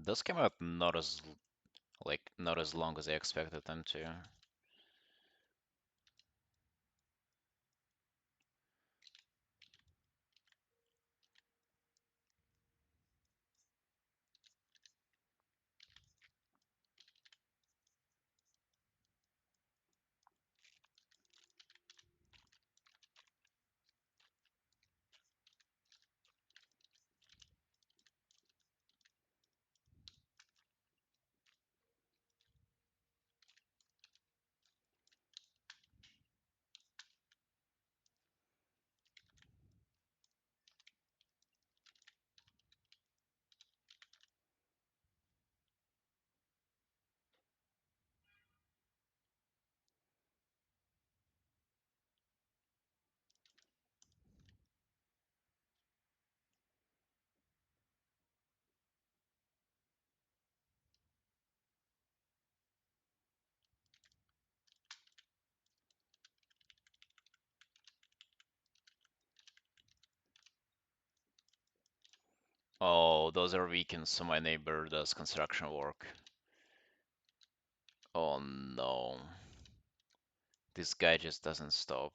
Those came out not as not as long as I expected them to. Oh, those are weekends, so my neighbor does construction work. Oh no. This guy just doesn't stop.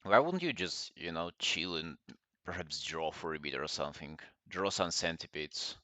Why wouldn't you just, chill and perhaps draw for a bit or something? Draw some centipedes.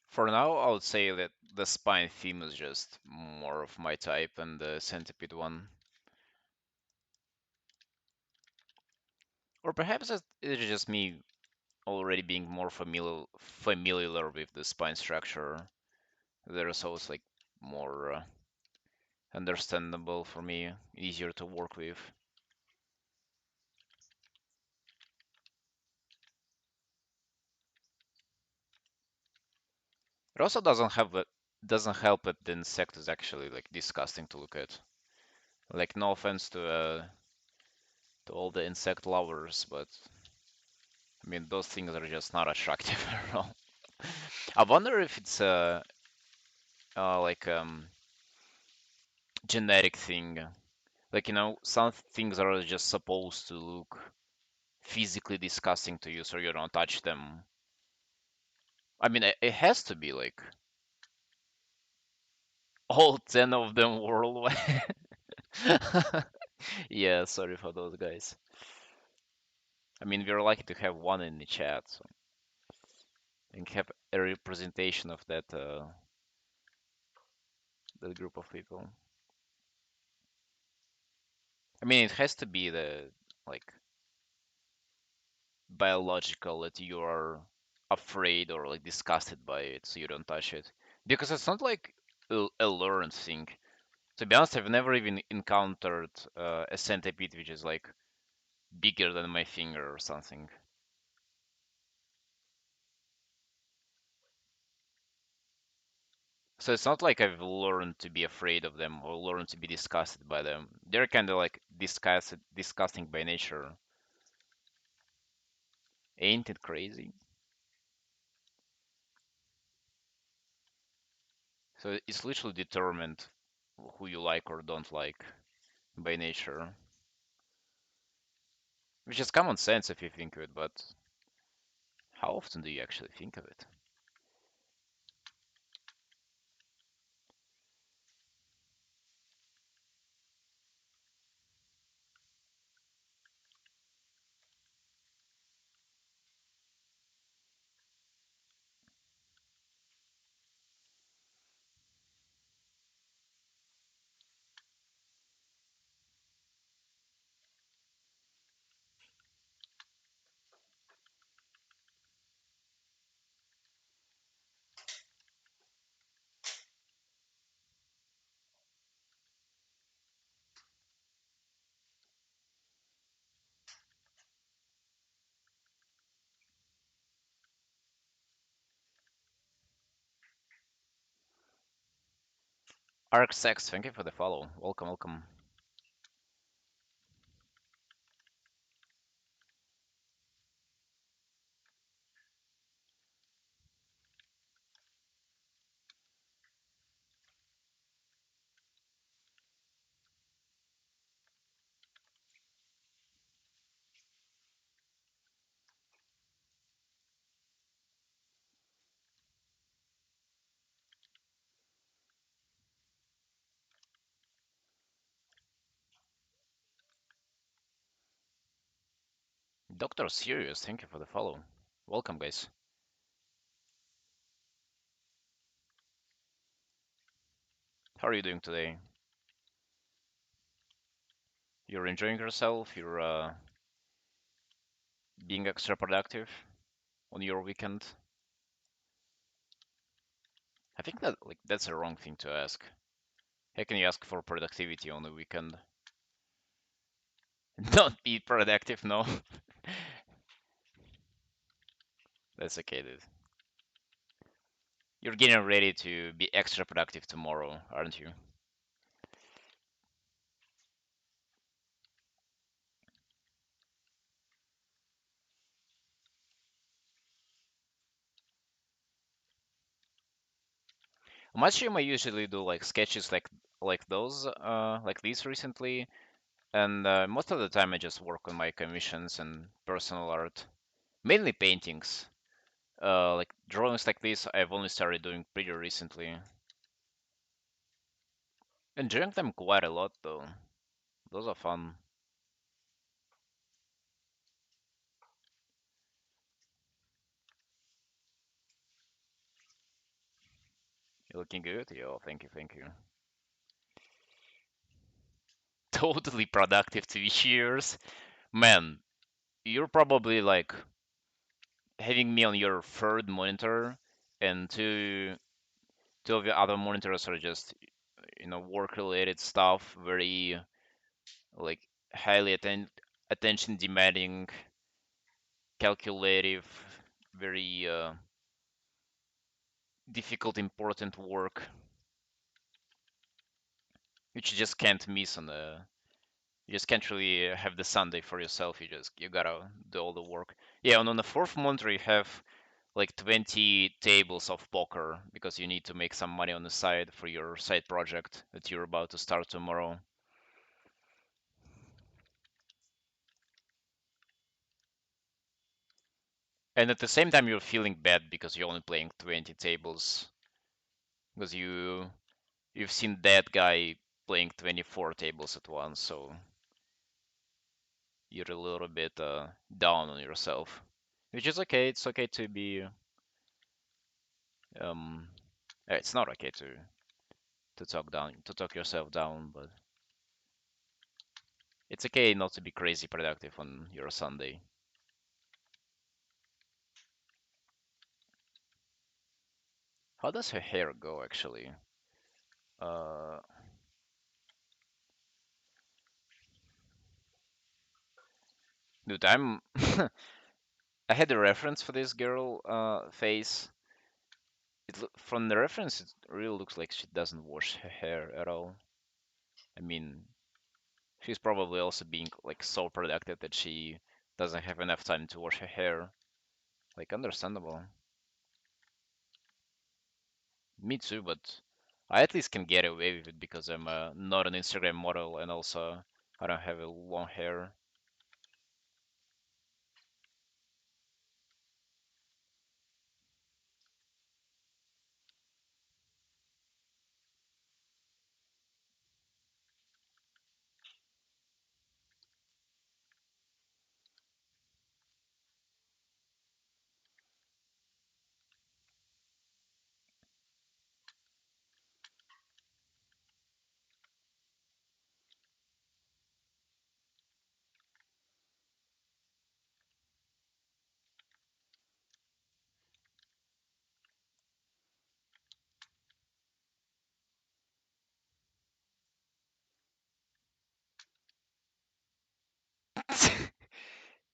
For now, I would say that the spine theme is just more of my type and the centipede one. Or perhaps it's just me already being more familiar with the spine structure. There's always like more understandable for me, easier to work with. It also doesn't help that the insect is actually like disgusting to look at. Like no offense to all the insect lovers, but I mean those things are just not attractive at all. I wonder if it's like genetic thing. Like, some things are just supposed to look physically disgusting to you, so you don't touch them. I mean, it has to be like all 10 of them worldwide. Yeah, sorry for those guys. I mean, we're lucky to have one in the chat, so and have a representation of that group of people. I mean, it has to be the like biological that you are afraid or like disgusted by it, so you don't touch it. Because it's not like a learned thing. To be honest, I've never even encountered a centipede which is like bigger than my finger or something. So it's not like I've learned to be afraid of them or learned to be disgusted by them. They're kind of like disgusting by nature. Ain't it crazy? So it's literally determined who you like or don't like by nature, which is common sense if you think of it, but how often do you actually think of it? Arc Sex, thank you for the follow. Welcome, welcome. Doctor Serious, thank you for the follow. Welcome, guys. How are you doing today? You're enjoying yourself? You're being extra productive on your weekend? I think that like that's a wrong thing to ask. How can you ask for productivity on the weekend? Don't be productive, no. That's okay, dude. You're getting ready to be extra productive tomorrow, aren't you? On my stream, I usually do like sketches like those, like these recently, and most of the time I just work on my commissions and personal art, mainly paintings. Like drawings like this, I've only started doing pretty recently. Enjoying them quite a lot though. Those are fun. You're looking good? Yo, thank you, thank you. Totally productive to cheers. Man, you're probably like having me on your third monitor, and two of your other monitors are just work related stuff, very like highly attention demanding, calculative, very difficult, important work, which you just can't miss on the. You just can't really have the Sunday for yourself. You gotta do all the work. Yeah, and on the fourth monitor you have like 20 tables of poker because you need to make some money on the side for your side project that you're about to start tomorrow. And at the same time, you're feeling bad because you're only playing 20 tables because you've seen that guy playing 24 tables at once, so you're a little bit down on yourself, which is okay. It's okay to be um, it's not okay to talk yourself down, but it's okay not to be crazy productive on your Sunday. How does her hair go actually? Uh, dude, I had a reference for this girl face. From the reference, it really looks like she doesn't wash her hair at all. I mean, she's probably also being like so productive that she doesn't have enough time to wash her hair. Like, understandable. Me too, but I at least can get away with it because I'm not an Instagram model and also I don't have a long hair.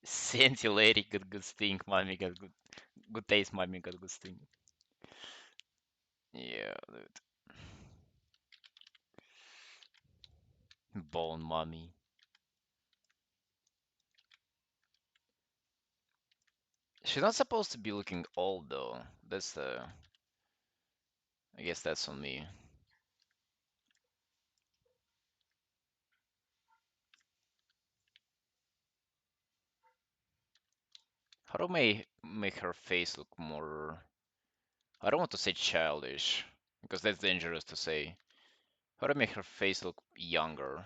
Senti lady got good stink, mommy got good taste, mommy got good stink. Yeah, dude. Bone mommy. She's not supposed to be looking old though. That's the. I guess that's on me. How do I make her face look more? I don't want to say childish because that's dangerous to say. How do I make her face look younger?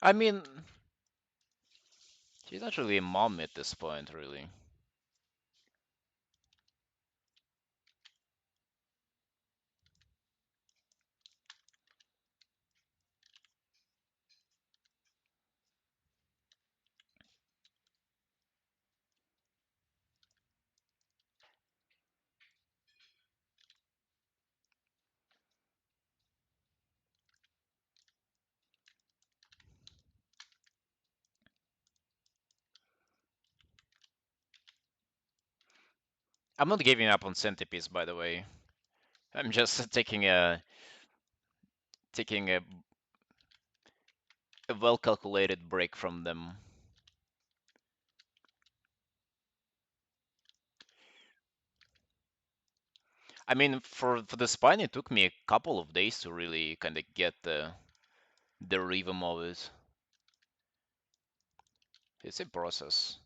I mean, she's not really a mom at this point, really. I'm not giving up on centipedes, by the way. I'm just taking a well calculated break from them. I mean, for the spine, it took me a couple of days to really kind of get the rhythm of it. It's a process.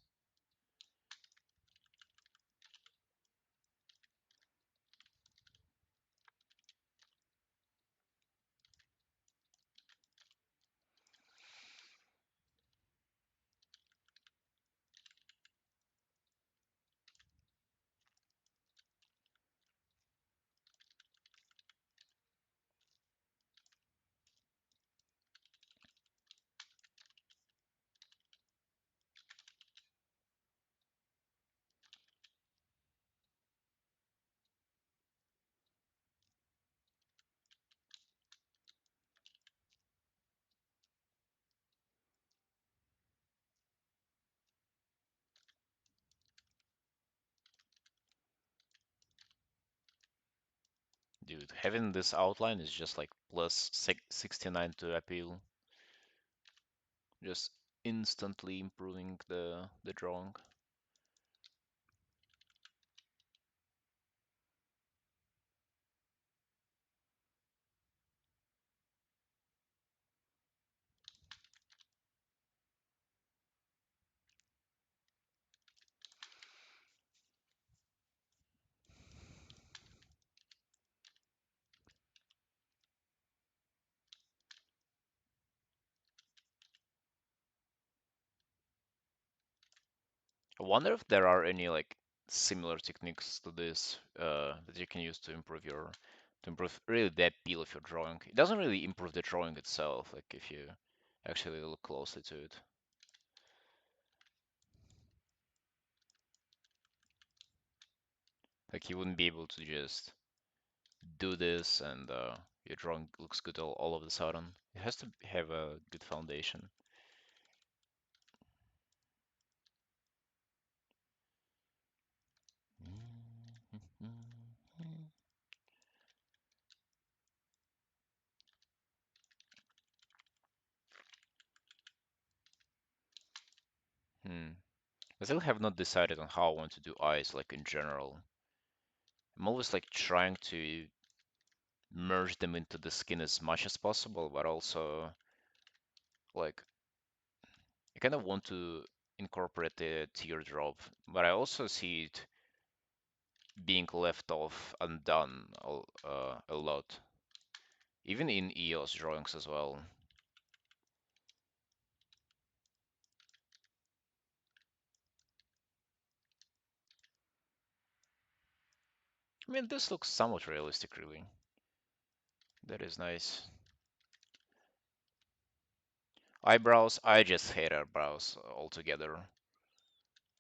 dude. Having this outline is just like plus 69 to appeal, just instantly improving the drawing. I wonder if there are any like similar techniques to this that you can use to improve really the appeal of your drawing. It doesn't really improve the drawing itself, like if you actually look closely to it. Like you wouldn't be able to just do this and your drawing looks good all of a sudden. It has to have a good foundation. Hmm. I still have not decided on how I want to do eyes, like in general. I'm always like trying to merge them into the skin as much as possible, but also like I kind of want to incorporate the teardrop, but I also see it being left off undone a lot, even in EOS drawings as well. I mean, this looks somewhat realistic, really. That is nice. Eyebrows, I just hate eyebrows altogether.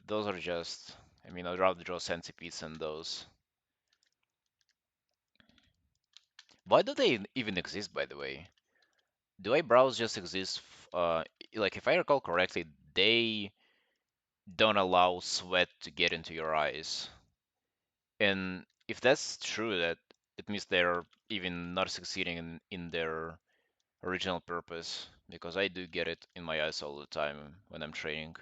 Those are just, I mean, I'd rather draw centipedes than those. Why do they even exist, by the way? Do eyebrows just exist, like if I recall correctly, they don't allow sweat to get into your eyes. And if that's true, that it means they're even not succeeding in their original purpose, because I do get it in my eyes all the time when I'm training.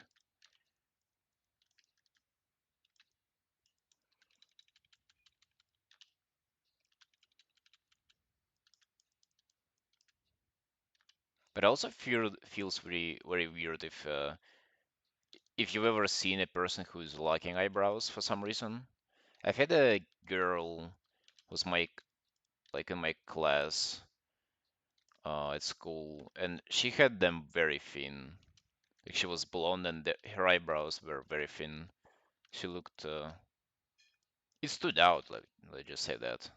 But I also feels very weird if you've ever seen a person who's lacking eyebrows for some reason. I've had a girl who's my like in my class at school, and she had them very thin. Like she was blonde, and her eyebrows were very thin. She looked, it stood out. Let's just say that.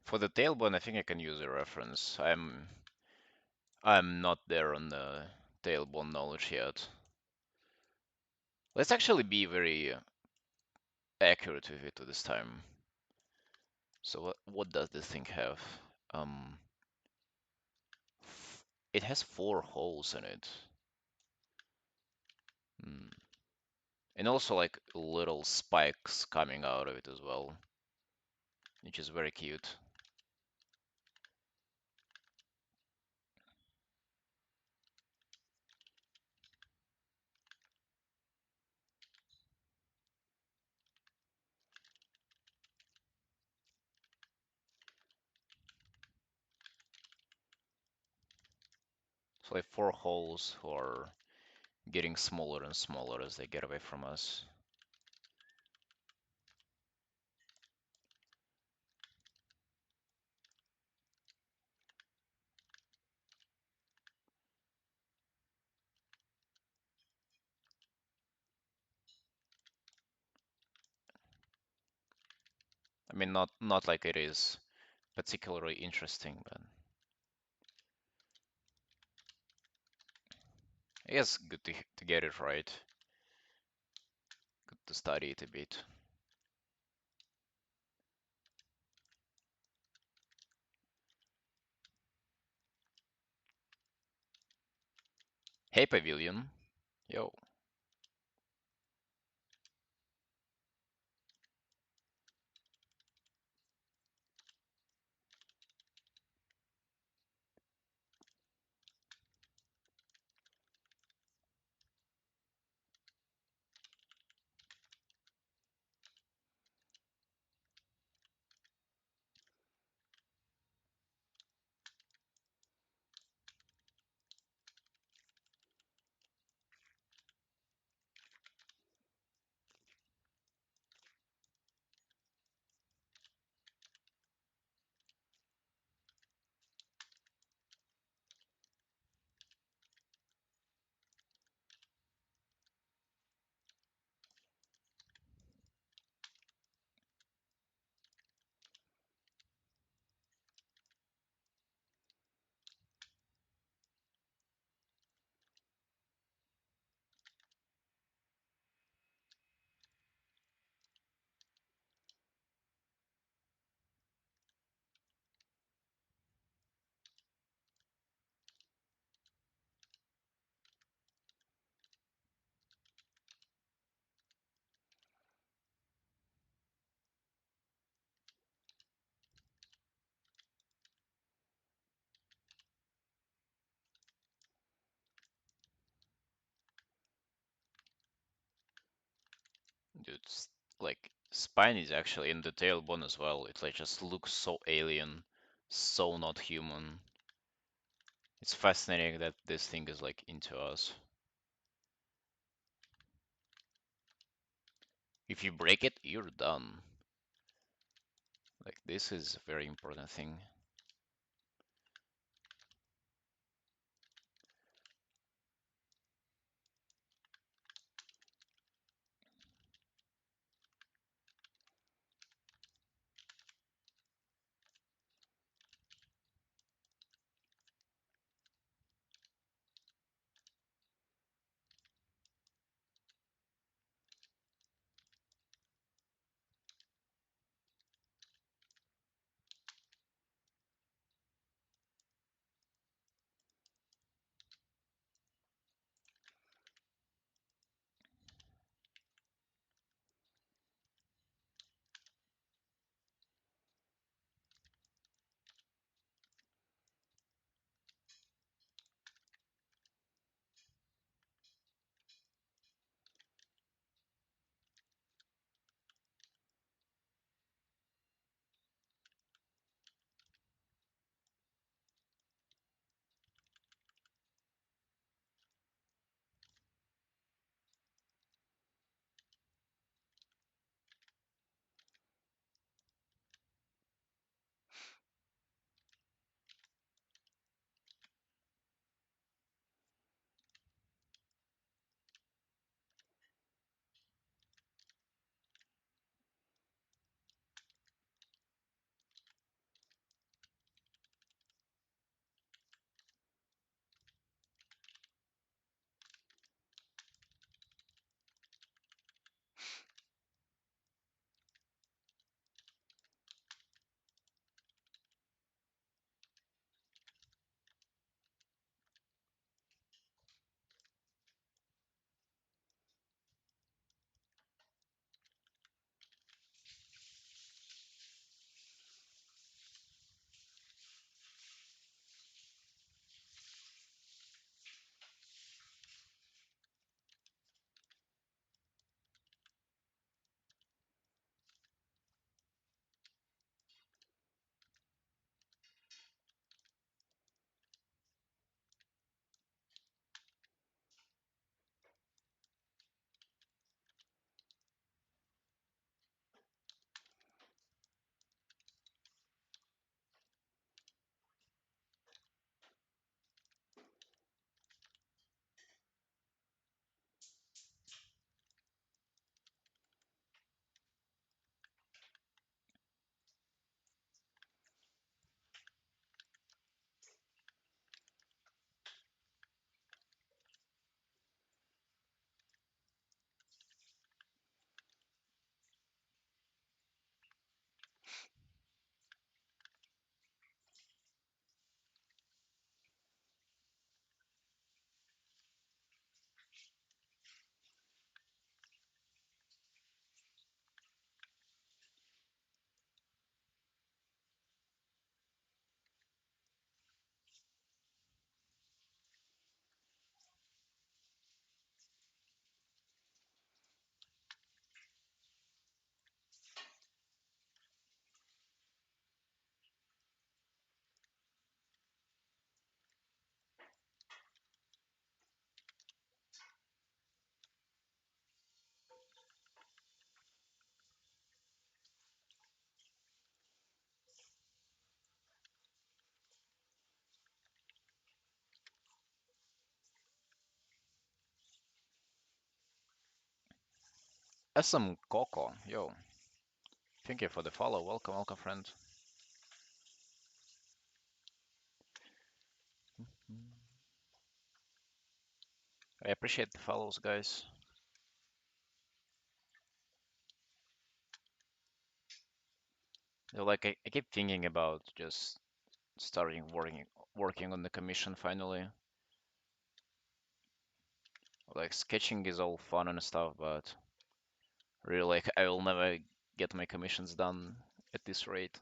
For the tailbone, I think I can use a reference. I'm not there on the tailbone knowledge yet. Let's actually be very accurate with it this time. So what does this thing have? Um, it has 4 holes in it. Hmm. And also like little spikes coming out of it as well, which is very cute. It's like four holes who are getting smaller and smaller as they get away from us. I mean, not like it is particularly interesting, but I guess good to get it right. Good to study it a bit. Hey, Pavilion. Yo. Dude, like spine is actually in the tailbone as well. It like just looks so alien, so not human. It's fascinating that this thing is like into us. If you break it, you're done. Like this is a very important thing. SM Coco, yo, thank you for the follow. Welcome, welcome, friend. I appreciate the follows, guys. Like I keep thinking about just starting working on the commission finally. Like sketching is all fun and stuff, but really like I will never get my commissions done at this rate.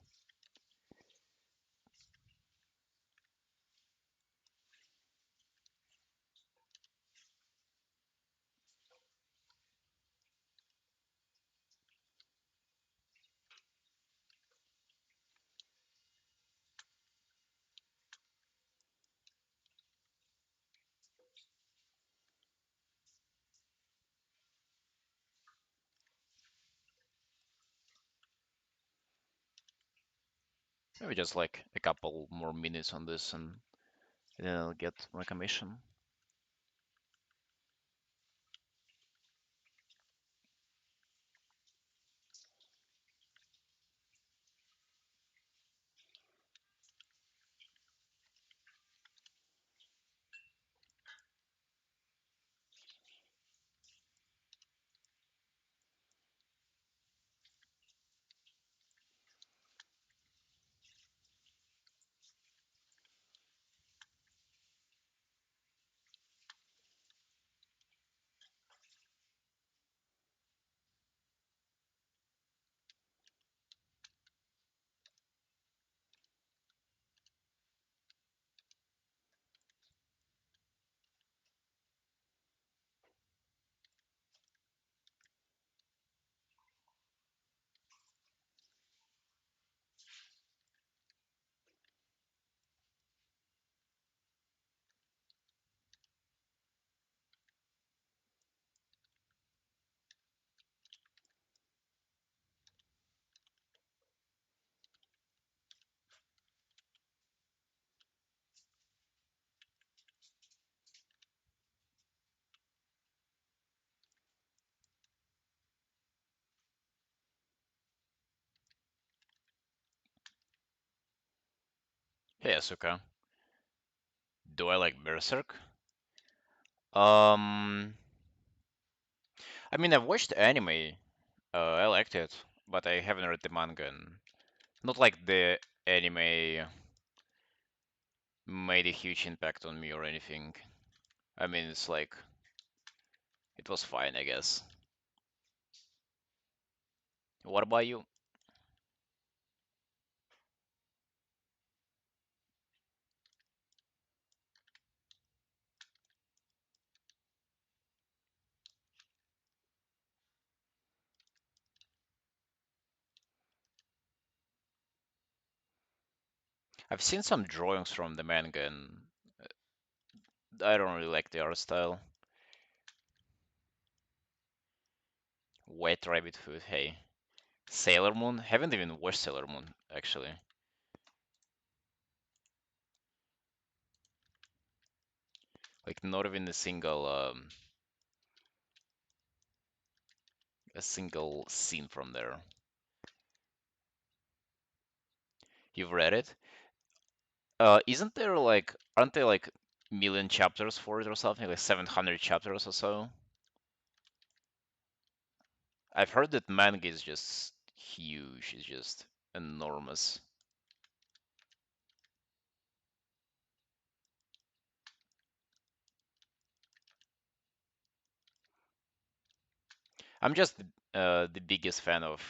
Maybe just like a couple more minutes on this and then I'll get my commission. Hey Asuka, do I like Berserk? Um, I mean I've watched the anime. I liked it, but I haven't read the manga and not like the anime made a huge impact on me or anything. I mean it's like it was fine, I guess. What about you? I've seen some drawings from the manga and I don't really like the art style. Wet rabbit food, hey. Sailor Moon? Haven't even watched Sailor Moon, actually. Like not even a single scene from there. You've read it? Isn't there like aren't there like million chapters for it or something? Like 700 chapters or so? I've heard that manga is just huge, it's just enormous. I'm just the biggest fan of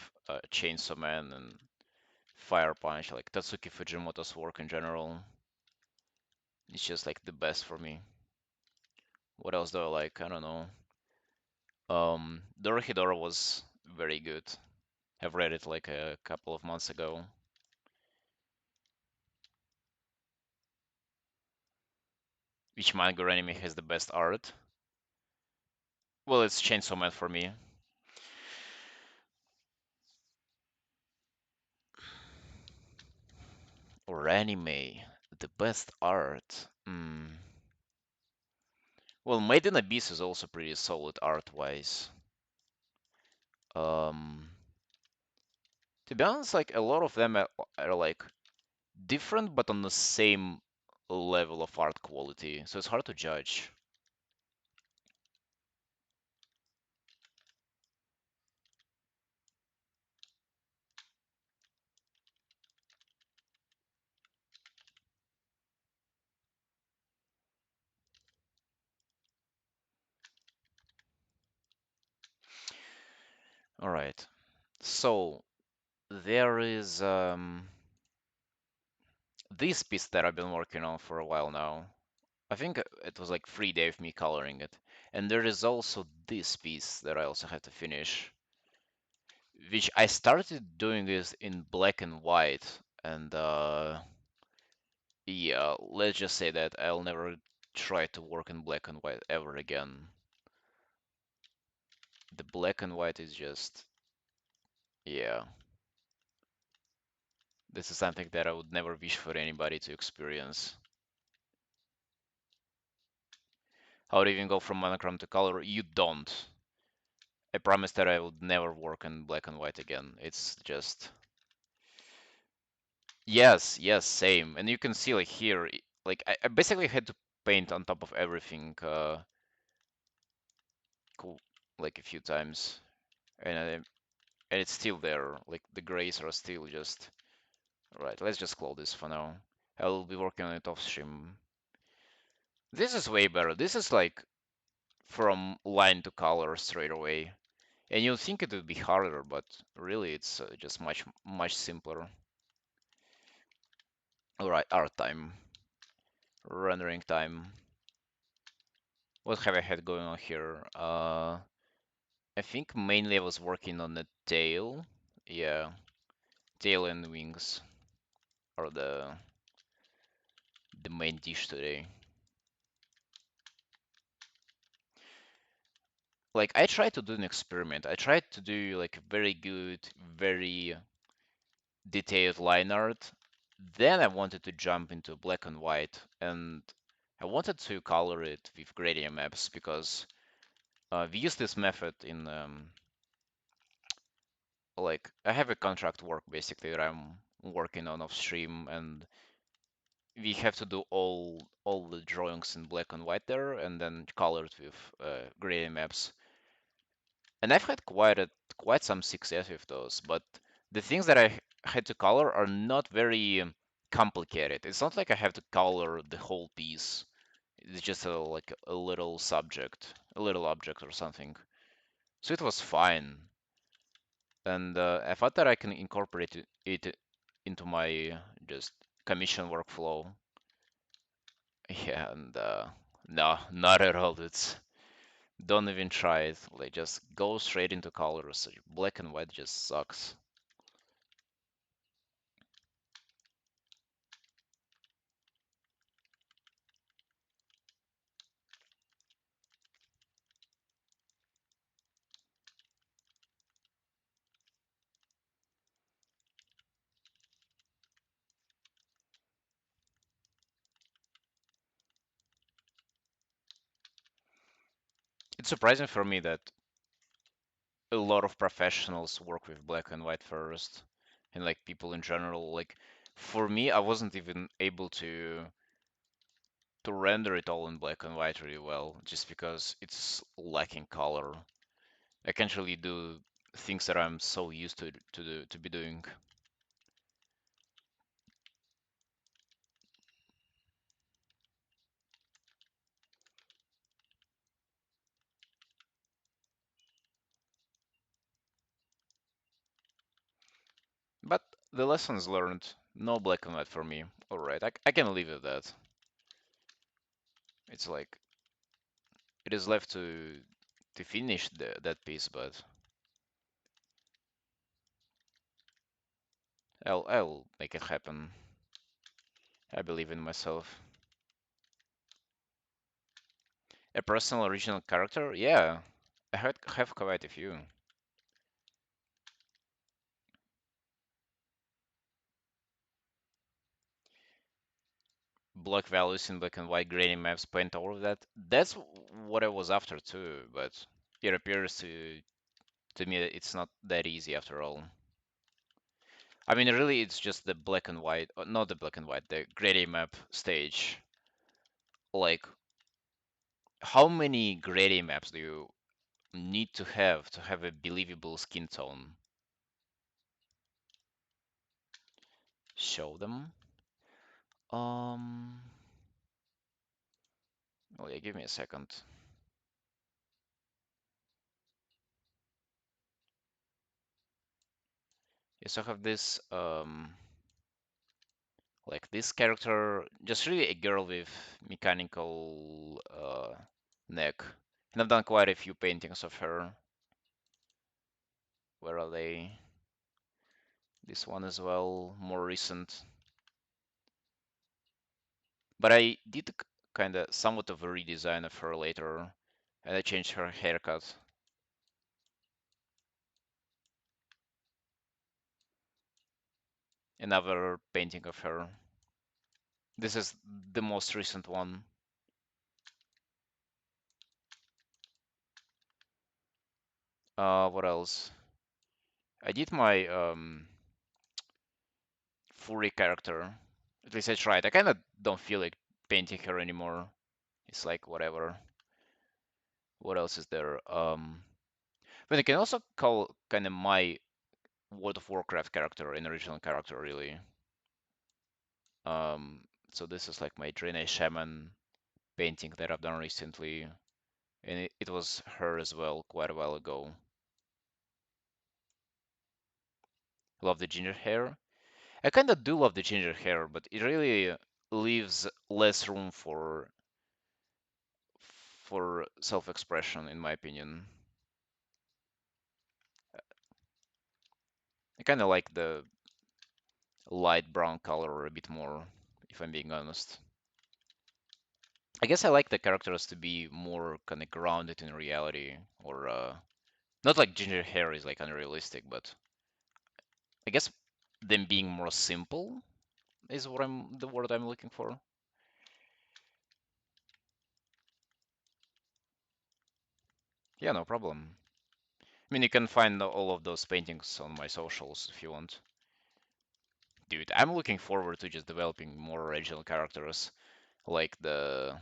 Chainsaw Man and Fire Punch, like Tatsuki Fujimoto's work in general. It's just like the best for me. What else do I like? I don't know. Dorohedoro was very good. I've read it like a couple of months ago. Which manga or anime has the best art? Well, it's Chainsaw Man for me. Or anime, the best art. Well, Made in Abyss is also pretty solid art-wise. Um, to be honest, like a lot of them are like different, but on the same level of art quality, so it's hard to judge. All right. So there is this piece that I've been working on for a while now. I think it was like 3 day of me coloring it. And there is also this piece that I also have to finish, which I started doing this in black and white. And yeah, let's just say that I'll never try to work in black and white ever again. The black and white is just, yeah, this is something that I would never wish for anybody to experience. How do you even go from monochrome to color? You don't. I promise that I would never work in black and white again. It's just, yes, yes, same. And you can see like here, like I basically had to paint on top of everything, cool, like a few times, and and it's still there. Like the grays are still just right. Let's just close this for now. I will be working on it off stream. This is way better. This is like from line to color straight away. And you'd think it would be harder, but really it's just much simpler. All right, art time, rendering time. What have I had going on here? I think mainly I was working on the tail. Yeah, tail and wings are the main dish today. Like I tried to do an experiment. I tried to do like very good, very detailed line art. Then I wanted to jump into black and white, and I wanted to color it with gradient maps because we use this method in like I have a contract work basically that I'm working on off stream, and we have to do all the drawings in black and white there, and then colored with gradient maps. And I've had quite some success with those, but the things that I had to color are not very complicated. It's not like I have to color the whole piece. It's just like a little subject, a little object or something. So it was fine. And I thought that I can incorporate it into my just commission workflow. Yeah, and no, not at all. It's don't even try it. Like just go straight into colors. Black and white just sucks. It's surprising for me that a lot of professionals work with black and white first, and like people in general. Like for me, I wasn't even able to render it all in black and white really well, just because it's lacking color. I can't really do things that I'm so used to be doing. But the lessons learned, no black and white for me. All right, I can live with that. It's like it is left to finish that piece, but I'll make it happen. I believe in myself. A personal original character? Yeah, have quite a few. Block values in black and white, grading maps, paint all of that. That's what I was after too, but it appears To me, it's not that easy after all. I mean, really, it's just the black and white, not the black and white, the gradient map stage. Like, how many gradient maps do you need to have a believable skin tone? Show them. Um, oh yeah, give me a second. Yes, I have this, like this character, just really a girl with mechanical neck. And I've done quite a few paintings of her. Where are they? This one as well, more recent. But I did kind of somewhat of a redesign of her later, and I changed her haircut. Another painting of her. This is the most recent one. What else? I did my furry character. At least I tried. I kind of don't feel like painting her anymore. It's like whatever. What else is there? But I can also call kind of my World of Warcraft character an original character, really. So this is like my Draenei Shaman painting that I've done recently, and it was her as well quite a while ago. Love the ginger hair. I kind of do love the ginger hair, but it really leaves less room for self-expression, in my opinion. I kind of like the light brown color a bit more, if I'm being honest. I guess I like the characters to be more kind of grounded in reality, or not like ginger hair is like unrealistic, but I guess them being more simple is what I'm the word I'm looking for. Yeah, no problem. I mean, you can find all of those paintings on my socials if you want. Dude, I'm looking forward to just developing more original characters, like the,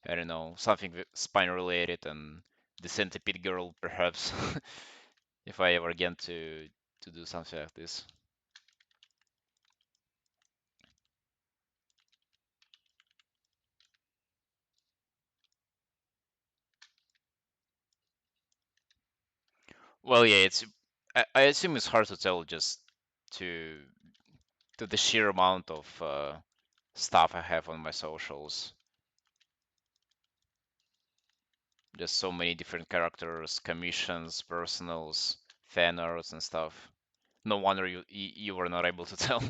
I don't know, something spine related and the centipede girl, perhaps, if I ever get to do something like this. Well, yeah, I assume it's hard to tell just to to the sheer amount of stuff I have on my socials. Just so many different characters, commissions, personals, fan arts, and stuff. No wonder you were not able to tell.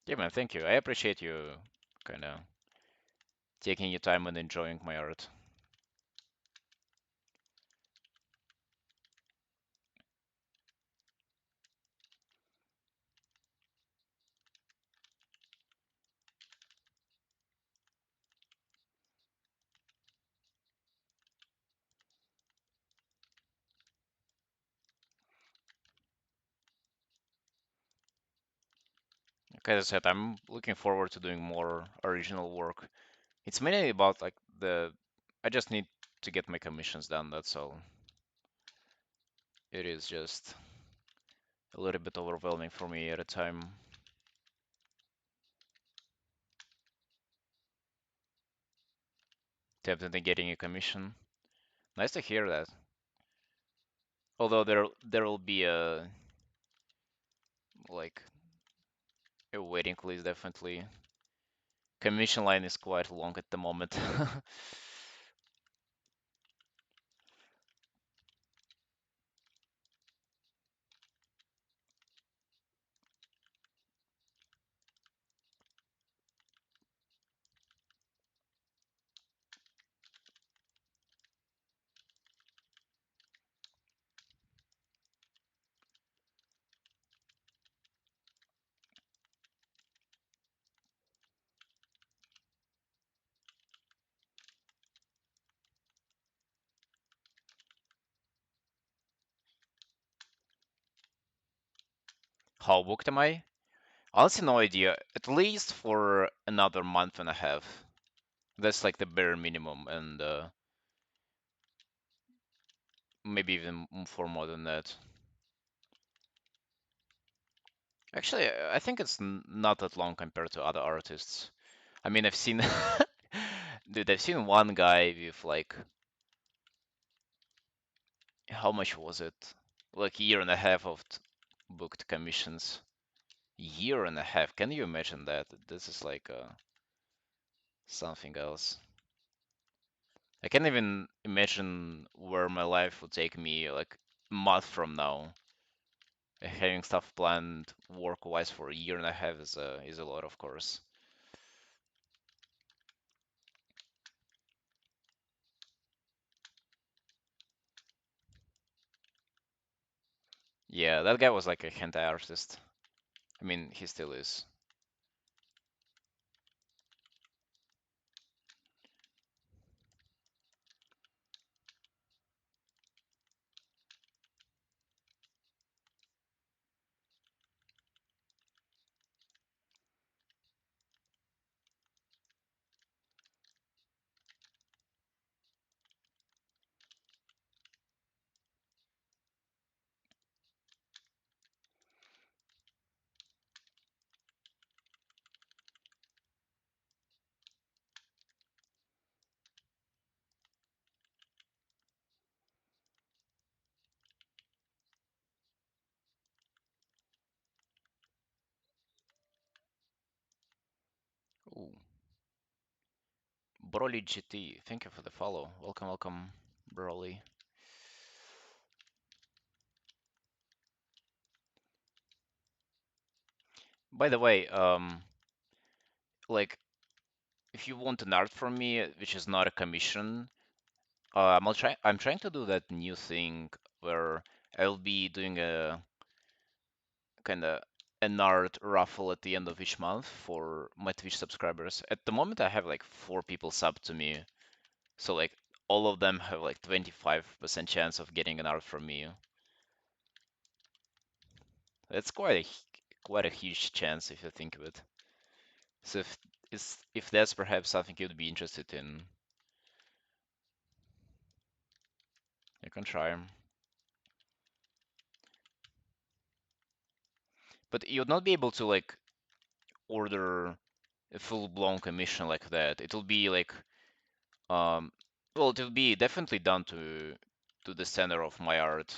Yeah, man, thank you. I appreciate you kind of taking your time and enjoying my art. Like as I said, I'm looking forward to doing more original work. It's mainly about like I just need to get my commissions done, that's all. It is just a little bit overwhelming for me at a time. Tempted in getting a commission. Nice to hear that. Although there will be a like a waiting list definitely. Commission line is quite long at the moment. How booked am I? Honestly, no idea. At least for another month and a half. That's like the bare minimum, and maybe even for more than that. Actually, I think it's not that long compared to other artists. I mean, I've seen, dude, I've seen one guy with like, how much was it? Like a year and a half of booked commissions. Year and a half. Can you imagine that? This is like something else. I can't even imagine where my life would take me like a month from now. Having stuff planned work-wise for a year and a half is a lot, of course. Yeah, that guy was like a hentai artist. I mean, he still is. Ooh. Broly GT, thank you for the follow. Welcome, welcome, Broly. By the way, like, if you want an art from me, which is not a commission, I'm trying to do that new thing where I'll be doing a kind of an art raffle at the end of each month for my Twitch subscribers. At the moment, I have like 4 people sub to me, so like all of them have like 25% chance of getting an art from me. That's quite a huge chance if you think of it. So if that's perhaps something you'd be interested in, you can try 'em. But you'd not be able to like order a full-blown commission like that. It'll be like um well, it'll be definitely done to the center of my art.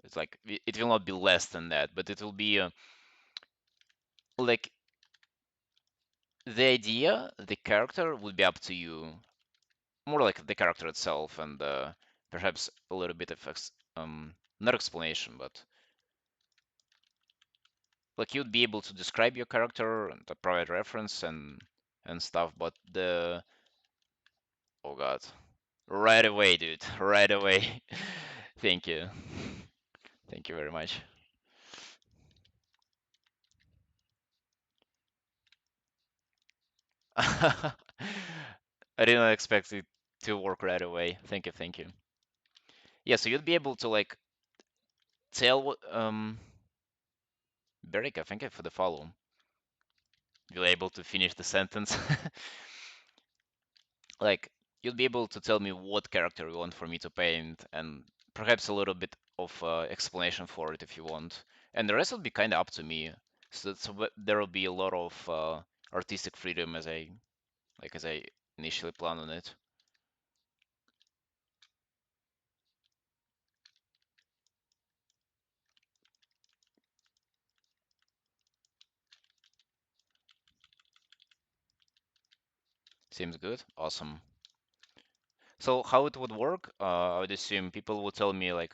It's like it will not be less than that, but it will be like the idea, the character would be up to you. More like the character itself, and perhaps a little bit of not explanation, but like you'd be able to describe your character and provide reference and stuff. But the oh god, right away, dude, right away. Thank you, thank you very much. I didn't expect it to work right away. Thank you, thank you. Yeah, so you'd be able to like tell what Berika, thank you for the follow. You're able to finish the sentence. Like you'll be able to tell me what character you want for me to paint and perhaps a little bit of explanation for it if you want. And the rest will be kind of up to me. So there will be a lot of artistic freedom as I initially planned on it. Seems good. Awesome. So how it would work? I would assume people would tell me like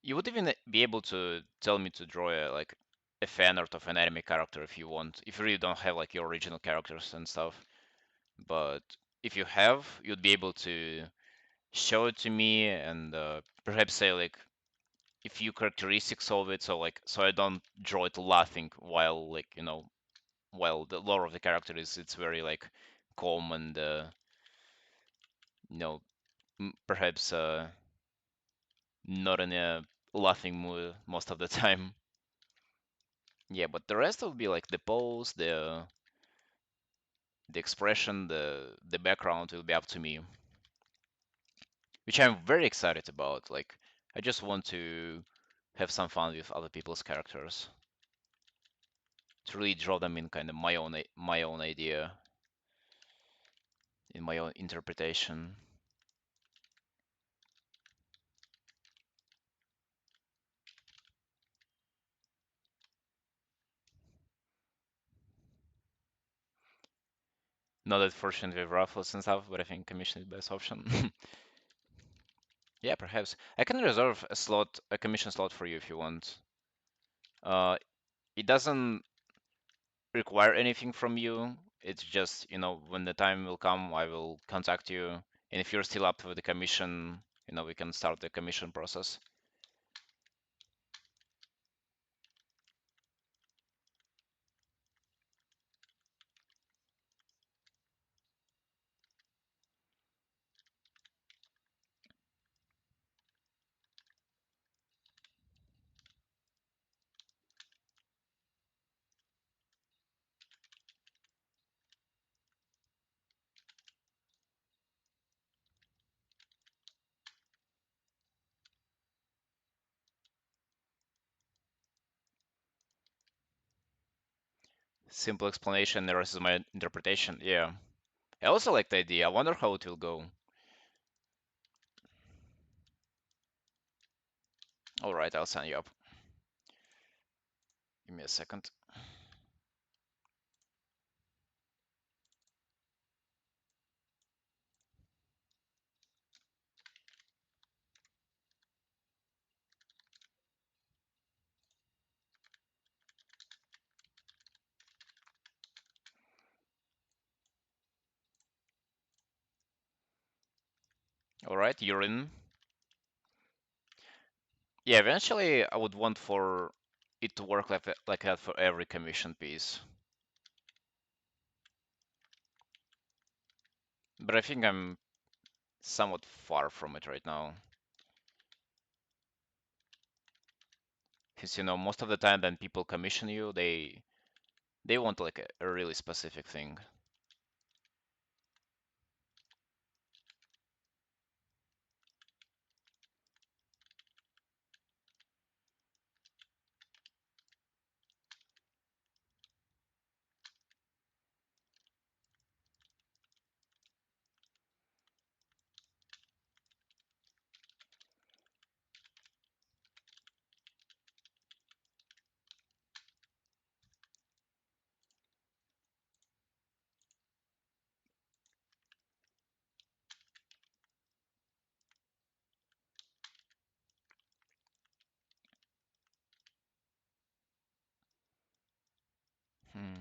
you would even be able to tell me to draw like a fan art of an anime character if you want, if you really don't have like your original characters and stuff. But if you have, you'd be able to show it to me and perhaps say like a few characteristics of it, so like so I don't draw it laughing while like while the lore of the character is it's very like calm and you know perhaps not in a laughing mood most of the time. Yeah, but the rest will be like the pose, the expression, the background will be up to me, which I'm very excited about. Like, I just want to have some fun with other people's characters, to really draw them in kind of my own idea, in my own interpretation. Not that fortunate with raffles and stuff, but I think commission is the best option. Yeah, perhaps I can reserve a slot, a commission slot for you if you want. Uh, it doesn't require anything from you. It's just, when the time will come, I will contact you. And if you're still up with the commission, we can start the commission process. Simple explanation, the rest is my interpretation. Yeah. I also like the idea. I wonder how it will go. All right, I'll sign you up. Give me a second. All right, you're in. Yeah, eventually I would want for it to work like that for every commission piece. But I think I'm somewhat far from it right now. Because most of the time when people commission you, they want like a really specific thing. Hmm.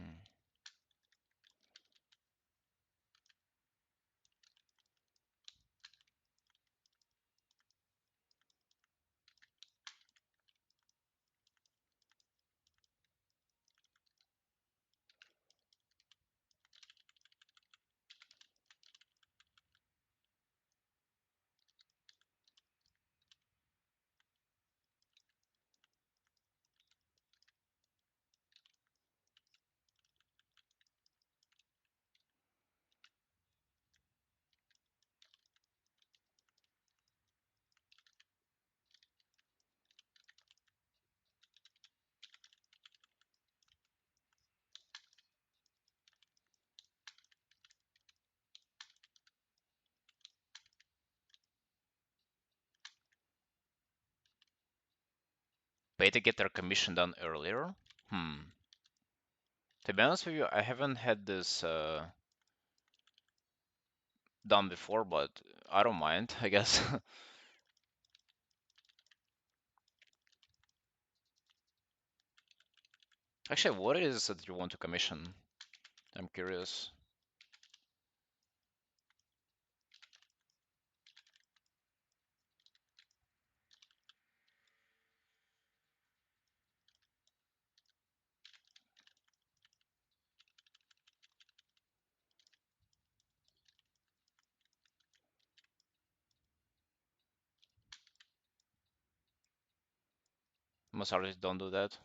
Pay to get their commission done earlier? Hmm. To be honest with you, I haven't had this done before, but I don't mind, I guess. Actually, what is it you want to commission? I'm curious. Most artists don't do that.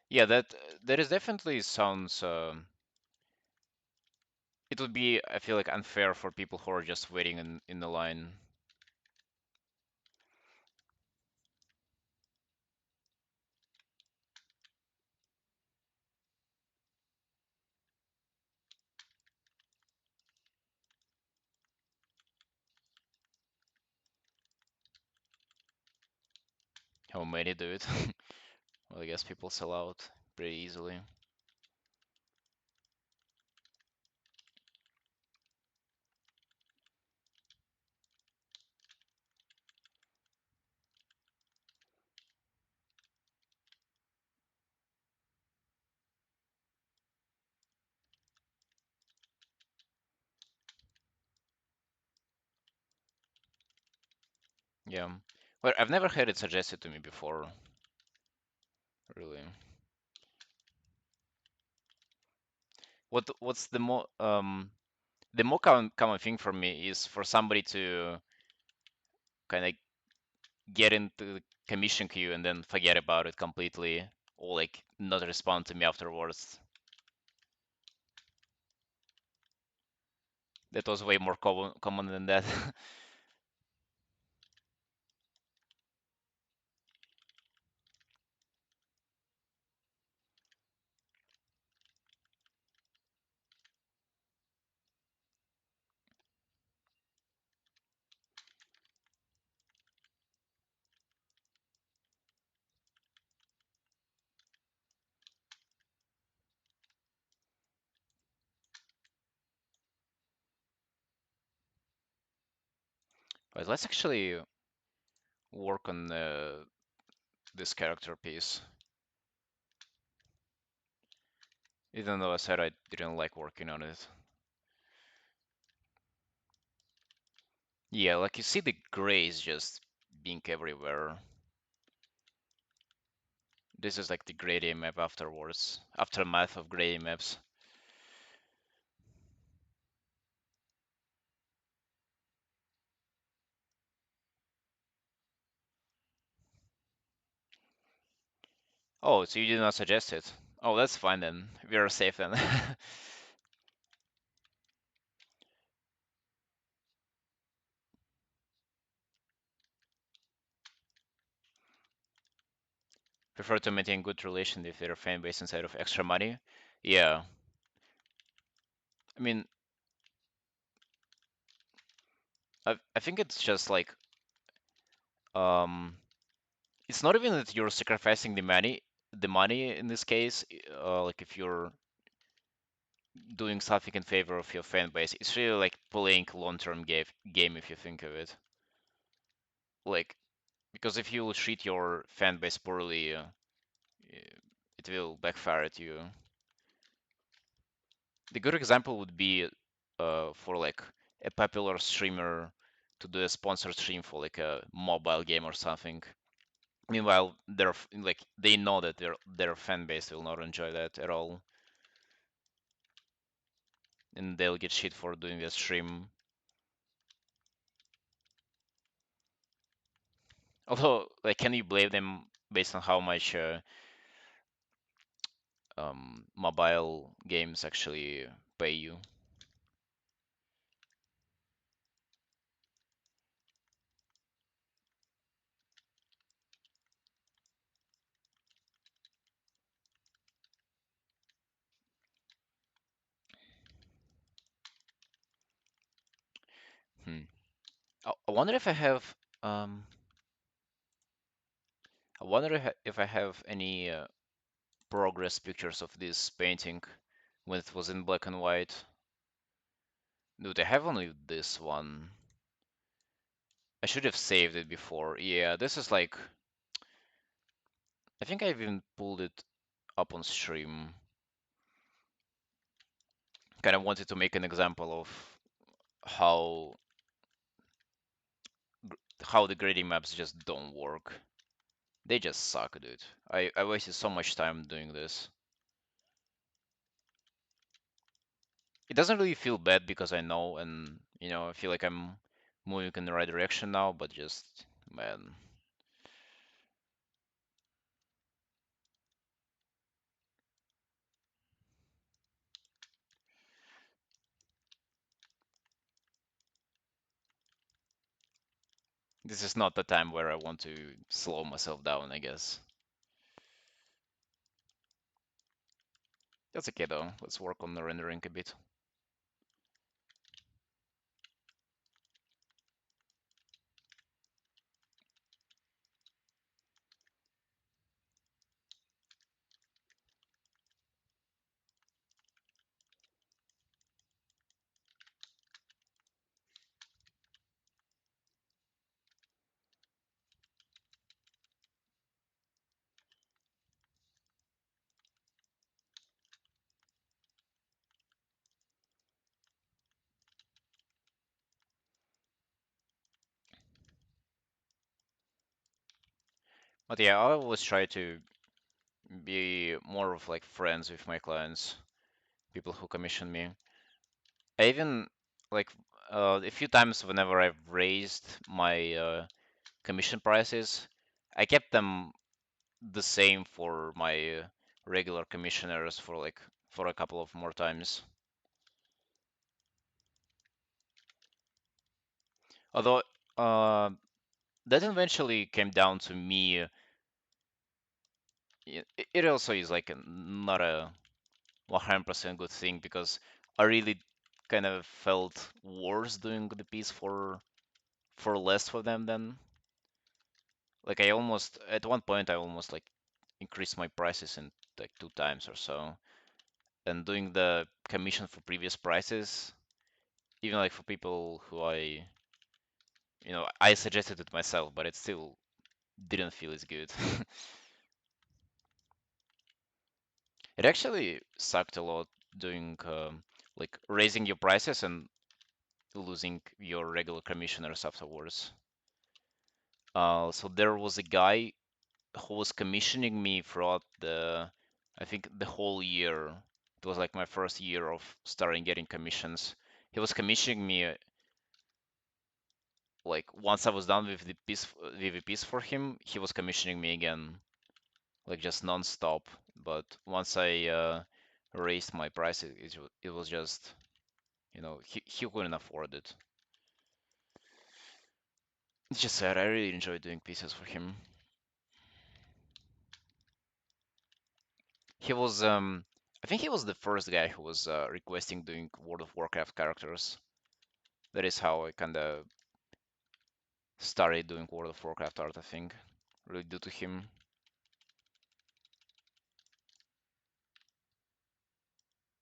Yeah, that is definitely sounds. It would be, I feel like, unfair for people who are just waiting in the line. How many do it? Well, I guess people sell out pretty easily. Yeah. Well, I've never had it suggested to me before, really. What's the more common thing for me is for somebody to kind of get into the commission queue and then forget about it completely, or like not respond to me afterwards. That was way more common than that. But let's actually work on this character piece. Even though I said I didn't like working on it. Yeah, like you see the grays just being everywhere. This is like the gradient map afterwards, aftermath of gradient maps. Oh, so you did not suggest it. Oh, that's fine then. We are safe then. Prefer to maintain good relation with their fan base instead of extra money. Yeah, I mean, I think it's just like um, it's not even that you're sacrificing the money in this case. Like if you're doing something in favor of your fan base, it's really like playing long-term game if you think of it. Like because if you treat your fan base poorly, it will backfire at you. The good example would be for like a popular streamer to do a sponsored stream for like a mobile game or something. Meanwhile, like they know that their fan base will not enjoy that at all, and they'll get shit for doing the stream. Although, like, can you blame them based on how much mobile games actually pay you? Hmm. I wonder if I have um I wonder if I have any progress pictures of this painting when it was in black and white. Dude, I have only this one. I should have saved it before. Yeah, this is like I think I've even pulled it up on stream. Kind of wanted to make an example of how how the grading maps just don't work. They just suck, dude. I wasted so much time doing this. It doesn't really feel bad because I know and I feel like I'm moving in the right direction now, but just man. This is not the time where I want to slow myself down, I guess. That's okay though. Let's work on the rendering a bit. But yeah, I always try to be more of like friends with my clients, people who commission me. I even like a few times whenever I've raised my commission prices, I kept them the same for my regular commissioners for like for a couple of more times. Although uh, that eventually came down to me. It also is like not a 100% good thing because I really kind of felt worse doing the piece for less for them than like I almost at one point I almost like increased my prices in like two times or so. And doing the commission for previous prices, even like for people who I suggested it myself, but it still didn't feel as good. It actually sucked a lot doing like raising your prices and losing your regular commissioners afterwards. So there was a guy who was commissioning me throughout I think the whole year. It was like my first year of starting getting commissions. He was commissioning me like once I was done with the piece for him, he was commissioning me again, like just non-stop. But once I raised my price, it was just, he couldn't afford it. It's just sad. I really enjoy doing pieces for him. He was, I think he was the first guy who was requesting doing World of Warcraft characters. That is how I kind of started doing World of Warcraft art, I think. Really due to him.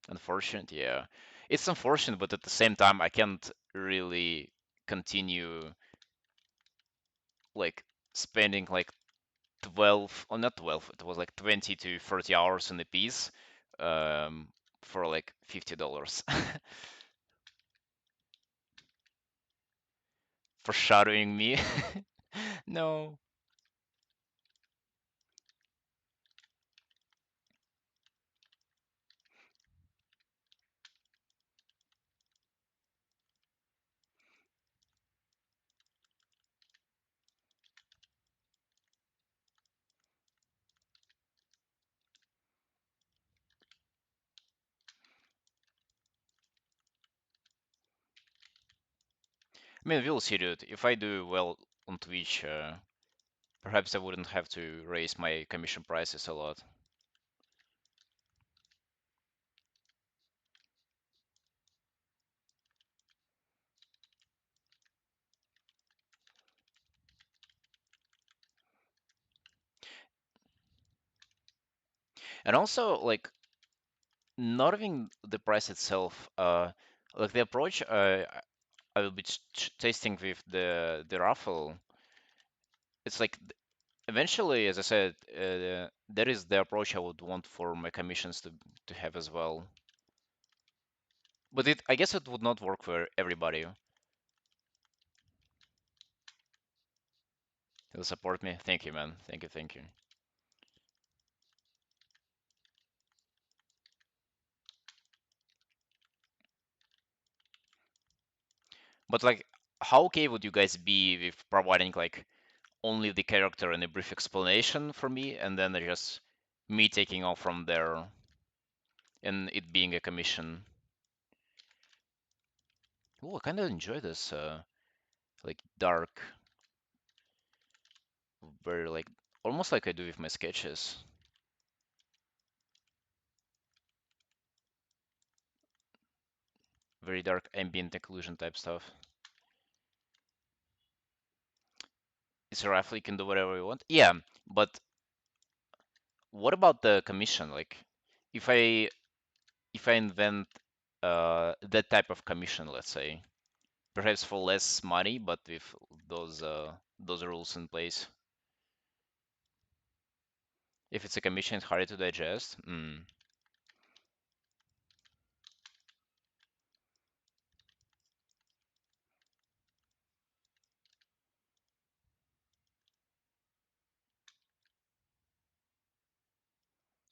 Unfortunate, yeah. It's unfortunate, but at the same time, I can't really continue like spending like 12, or not 12, it was like 20 to 30 hours in a piece um, for like $50 for shadowing me. No. I mean, we'll see, dude. If I do well on Twitch, perhaps I wouldn't have to raise my commission prices a lot. And also, like, not even the price itself, like the approach I will be tasting with the raffle. It's like eventually, as I said, that is the approach I would want for my commissions to have as well. But I guess it would not work for everybody. You'll support me. Thank you, man. Thank you, thank you. But like, how okay would you guys be with providing like only the character and a brief explanation for me, and then just me taking off from there and it being a commission? Oh, I kind of enjoy this like dark very like almost like I do with my sketches. Very dark ambient occlusion type stuff. It's a rifle, you can do whatever you want. Yeah, but what about the commission? Like, if I invent that type of commission, let's say, perhaps for less money, but with those rules in place. If it's a commission, it's harder to digest.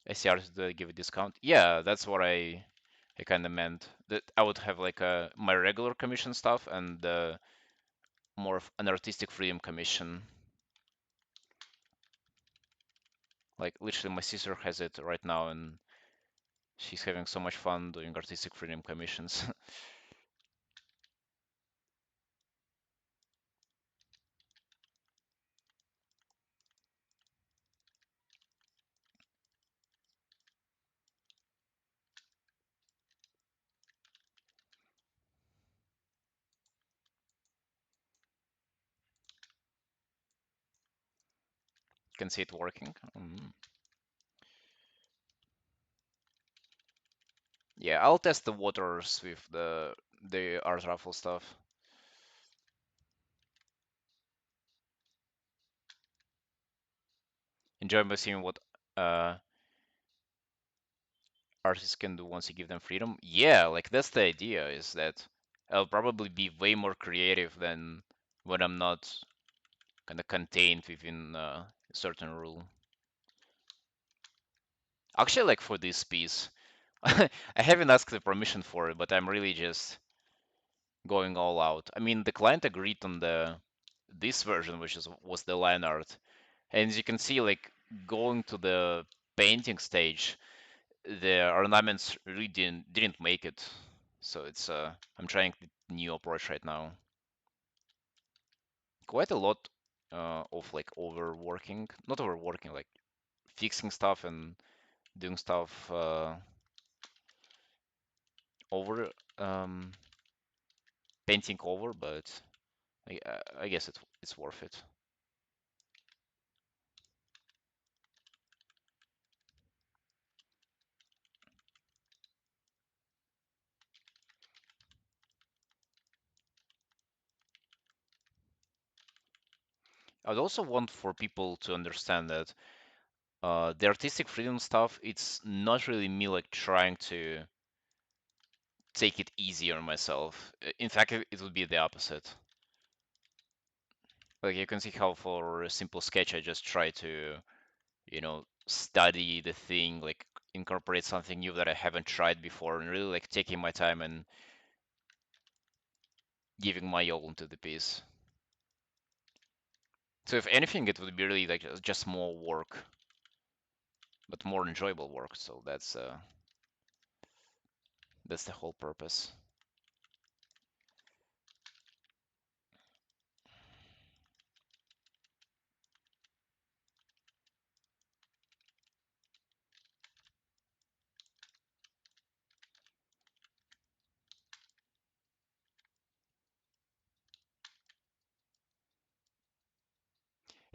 SCR to give a discount. Yeah, that's what I kind of meant. That I would have like my regular commission stuff and more of an artistic freedom commission. Like literally, my sister has it right now, and she's having so much fun doing artistic freedom commissions. Can see it working. Yeah, I'll test the waters with the art raffle stuff. Enjoy by seeing what uh, artists can do once you give them freedom. Yeah, like that's the idea, is that I'll probably be way more creative than when I'm not kind of contained within a certain rule. Actually, like for this piece, I haven't asked the permission for it, but I'm really just going all out. I mean, the client agreed on the this version, which was the line art, and as you can see, like going to the painting stage, the ornaments really didn't make it. So it's I'm trying the new approach right now. Quite a lot of like overworking, not overworking, like fixing stuff and doing stuff over painting over, but I guess it's worth it. I'd also want for people to understand that the artistic freedom stuff, it's not really me like trying to take it easy on myself. In fact, it would be the opposite. Like you can see how for a simple sketch, I just try to, study the thing, like incorporate something new that I haven't tried before, and really like taking my time and giving my all into the piece. So if anything, it would be really like just more work, but more enjoyable work. So that's the whole purpose.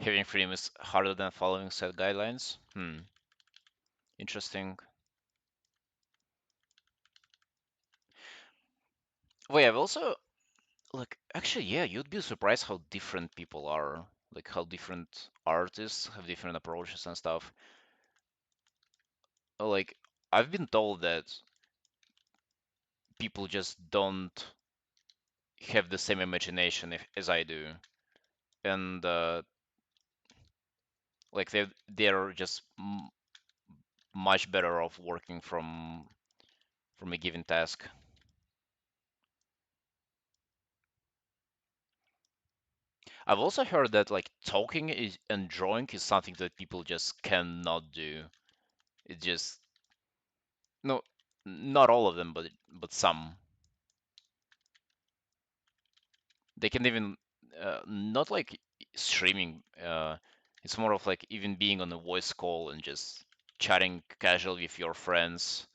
Having freedom is harder than following set guidelines. Interesting. Wait, I've also like actually, yeah, you'd be surprised how different people are. Like how different artists have different approaches and stuff. Like I've been told that people just don't have the same imagination as I do, and like they're just much better off working from a given task. I've also heard that like talking is and drawing is something that people just cannot do. It just no, not all of them, but some. They can even not like streaming. It's more of like even being on a voice call and just chatting casually with your friends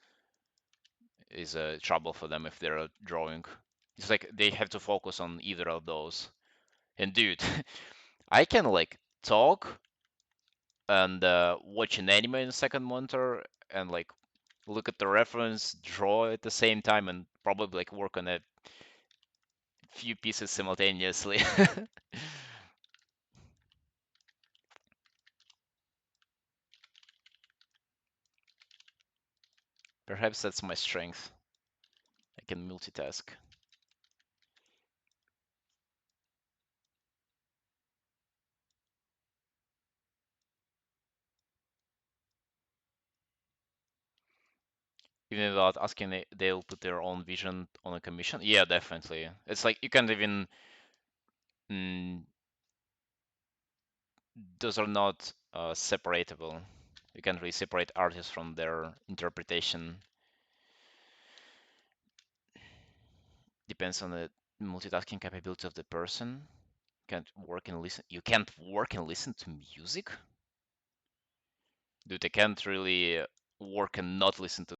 is a trouble for them if they're drawing. It's like they have to focus on either of those. And dude, I can like talk and watch an anime in a second monitor and like look at the reference, draw at the same time, and probably like work on a few pieces simultaneously. Perhaps that's my strength. I can multitask. Even without asking, they'll put their own vision on a commission. Yeah, definitely. It's like you can't even. Mm, those are not separatable. You can't really separate artists from their interpretation. Depends on the multitasking capability of the person. Can't work and listen. You can't work and listen to music, dude. I can't really work and not listen to